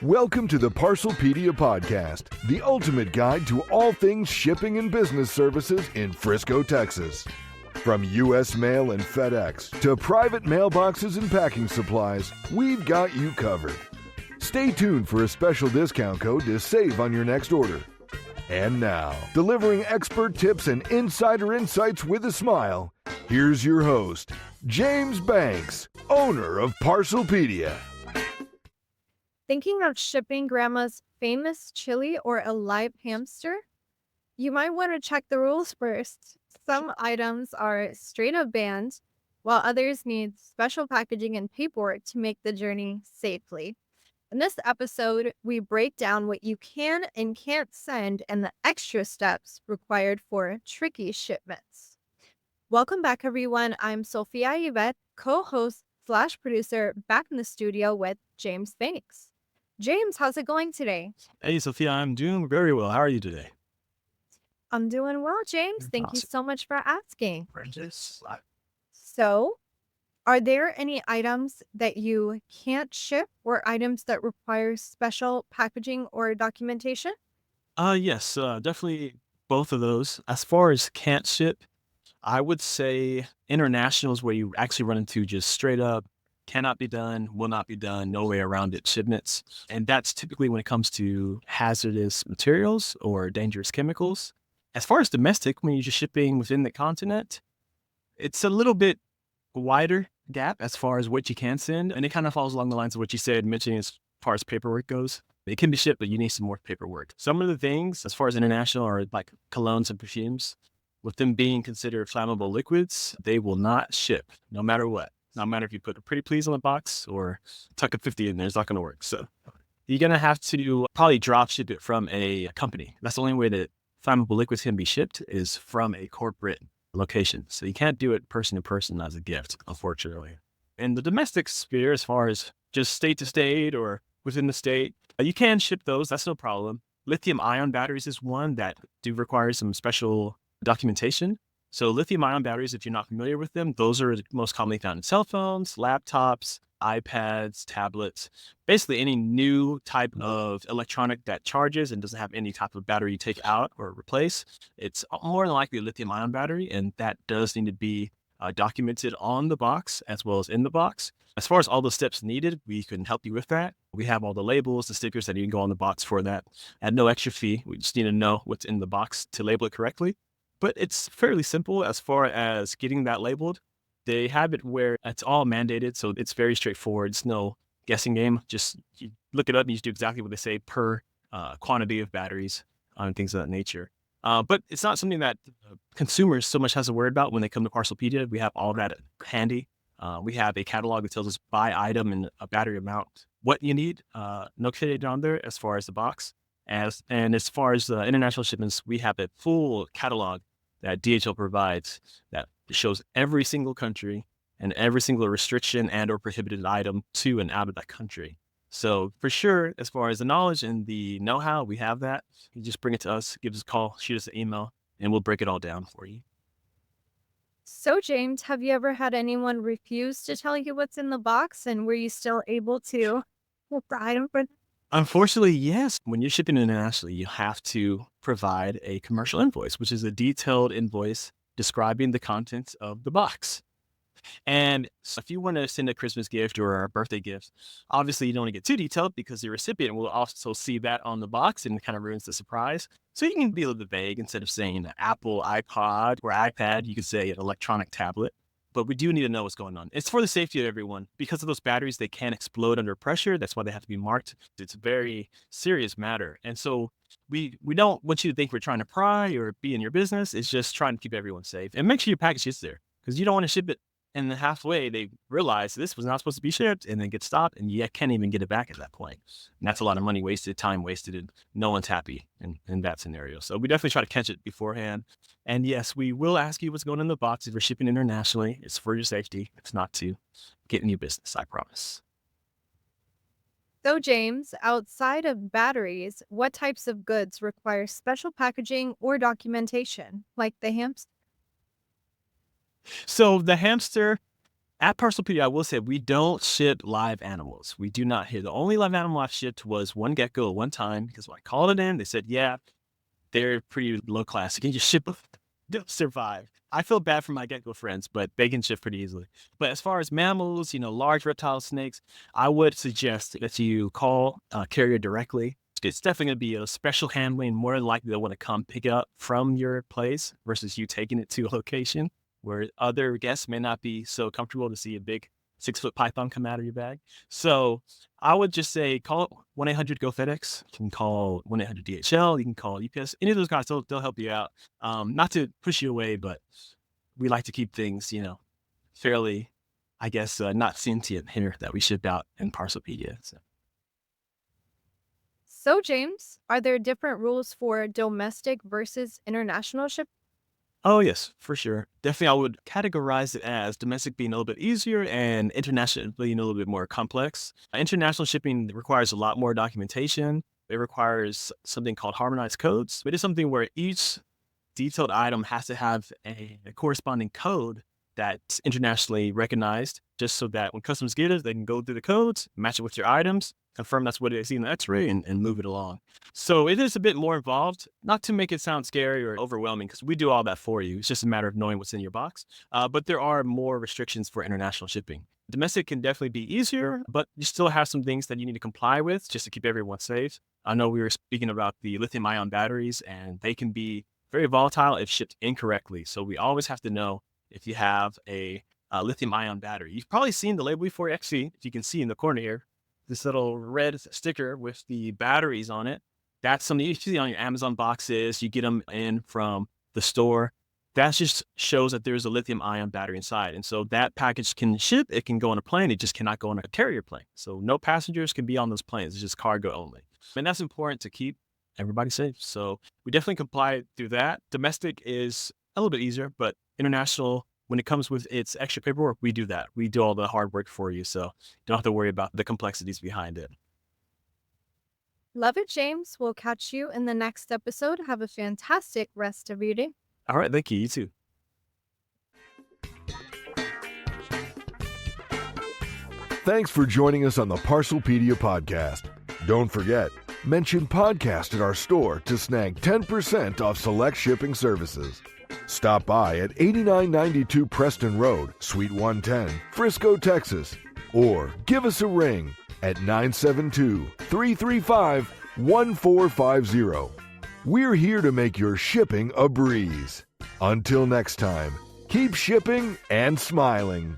Welcome to the ParcelPedia podcast, the ultimate guide to all things shipping and business services in Frisco, Texas. From U.S. Mail and FedEx to private mailboxes and packing supplies, we've got you covered. Stay tuned for a special discount code to save on your next order. And now, delivering expert tips and insider insights with a smile, here's your host, James Banks, owner of ParcelPedia. Thinking of shipping grandma's famous chili or a live hamster? You might want to check the rules first. Some items are straight up banned, while others need special packaging and paperwork to make the journey safely. In this episode, we break down what you can and can't send and the extra steps required for tricky shipments. Welcome back, everyone. I'm Sophia Yvette, co-host / producer, back in the studio with James Banks. James, how's it going today? Hey, Sophia, I'm doing very well. How are you today? I'm doing well, James. Thank you Awesome. so much for asking. Prentice. So, are there any items that you can't ship or items that require special packaging or documentation? Yes, definitely both of those. As far as can't ship, I would say international is where you actually run into just straight up cannot be done, will not be done, no way around it shipments. And that's typically when it comes to hazardous materials or dangerous chemicals. As far as domestic, when you're just shipping within the continent, it's a little bit wider gap as far as what you can send. And it kind of falls along the lines of what you said, mentioning as far as paperwork goes. It can be shipped, but you need some more paperwork. Some of the things, as far as international, are like colognes and perfumes. With them being considered flammable liquids, they will not ship, no matter what. No matter if you put a pretty please on the box or tuck a 50 in there, it's not going to work. So you're going to have to probably drop ship it from a company. That's the only way that flammable liquids can be shipped is from a corporate location. So you can't do it person to person as a gift, unfortunately. In the domestic sphere, as far as just state to state or within the state, you can ship those. That's no problem. Lithium-ion batteries is one that do require some special documentation. So lithium-ion batteries, if you're not familiar with them, those are most commonly found in cell phones, laptops, iPads, tablets, basically any new type of electronic that charges and doesn't have any type of battery you take out or replace. It's more than likely a lithium-ion battery, and that does need to be documented on the box as well as in the box. As far as all the steps needed, we can help you with that. We have all the labels, the stickers that you can go on the box for that at no extra fee. We just need to know what's in the box to label it correctly. But it's fairly simple as far as getting that labeled. They have it where it's all mandated, so it's very straightforward. It's no guessing game. Just you look it up and you do exactly what they say per quantity of batteries and things of that nature. But it's not something that consumers so much has to worry about when they come to ParcelPedia. We have all that handy. We have a catalog that tells us by item and a battery amount what you need notated on there as far as the box. As far as the international shipments, we have a full catalog that DHL provides that shows every single country and every single restriction and or prohibited item to and out of that country. So for sure, as far as the knowledge and the know-how, we have that. You just bring it to us, give us a call, shoot us an email, and we'll break it all down for you. So, James, have you ever had anyone refuse to tell you what's in the box, and were you still able to get the item for them? Unfortunately, yes. When you're shipping internationally, you have to provide a commercial invoice, which is a detailed invoice describing the contents of the box. And so if you want to send a Christmas gift or a birthday gift, obviously you don't want to get too detailed because the recipient will also see that on the box and it kind of ruins the surprise. So you can be a little bit vague. Instead of saying an Apple iPod or iPad, you could say an electronic tablet. But we do need to know what's going on. It's for the safety of everyone. Because of those batteries, they can explode under pressure. That's why they have to be marked. It's a very serious matter. And so we don't want you to think we're trying to pry or be in your business. It's just trying to keep everyone safe. And make sure your package gets there because you don't want to ship it and then halfway they realize this was not supposed to be shipped and then get stopped and you can't even get it back at that point. And that's a lot of money wasted, time wasted, and no one's happy in that scenario. So we definitely try to catch it beforehand. And yes, we will ask you what's going in the box if we're shipping internationally. It's for your safety. It's not to get in your business, I promise. So, James, outside of batteries, what types of goods require special packaging or documentation, like the hamster? So the hamster, At ParcelPedia, I will say we don't ship live animals. We do not here. The only live animal I've shipped was one gecko at one time because when I called it in, they said, yeah, they're pretty low class. You can just ship them. They'll survive. I feel bad for my gecko friends, but they can ship pretty easily. But as far as mammals, large reptiles, snakes, I would suggest that you call a carrier directly. It's definitely going to be a special handling. More than likely, they'll want to come pick it up from your place versus you taking it to a location where other guests may not be so comfortable to see a big 6-foot python come out of your bag. So I would just say call 1-800-GO FedEx. You can call 1-800-DHL. You can call UPS. Any of those guys, they'll help you out. Not to push you away, but we like to keep things, fairly, I guess, not sentient here that we ship out in ParcelPedia. So, James, are there different rules for domestic versus international shipping? Oh, yes, for sure. Definitely, I would categorize it as domestic being a little bit easier and international being a little bit more complex. International shipping requires a lot more documentation. It requires something called harmonized codes. It is something where each detailed item has to have a corresponding code that's internationally recognized, just so that when customers get it, they can go through the codes, match it with your items, confirm that's what they see in the x-ray, and move it along. So it is a bit more involved, not to make it sound scary or overwhelming, because we do all that for you. It's just a matter of knowing what's in your box. But there are more restrictions for international shipping. Domestic can definitely be easier, but you still have some things that you need to comply with just to keep everyone safe. I know we were speaking about the lithium-ion batteries, and they can be very volatile if shipped incorrectly. So we always have to know if you have a lithium-ion battery. You've probably seen the label before. Actually, if you can see in the corner here, this little red sticker with the batteries on it. That's something you see on your Amazon boxes. You get them in from the store. That just shows that there's a lithium-ion battery inside. And so that package can ship. It can go on a plane. It just cannot go on a carrier plane. So no passengers can be on those planes. It's just cargo only. And that's important to keep everybody safe. So we definitely comply through that. Domestic is a little bit easier, but international, when it comes with its extra paperwork, we do that. We do all the hard work for you. So you don't have to worry about the complexities behind it. Love it, James. We'll catch you in the next episode. Have a fantastic rest of your day. All right. Thank you. You too. Thanks for joining us on the ParcelPedia podcast. Don't forget, mention podcast at our store to snag 10% off select shipping services. Stop by at 8992 Preston Road, Suite 110, Frisco, Texas, or give us a ring at 972-335-1450. We're here to make your shipping a breeze. Until next time, keep shipping and smiling.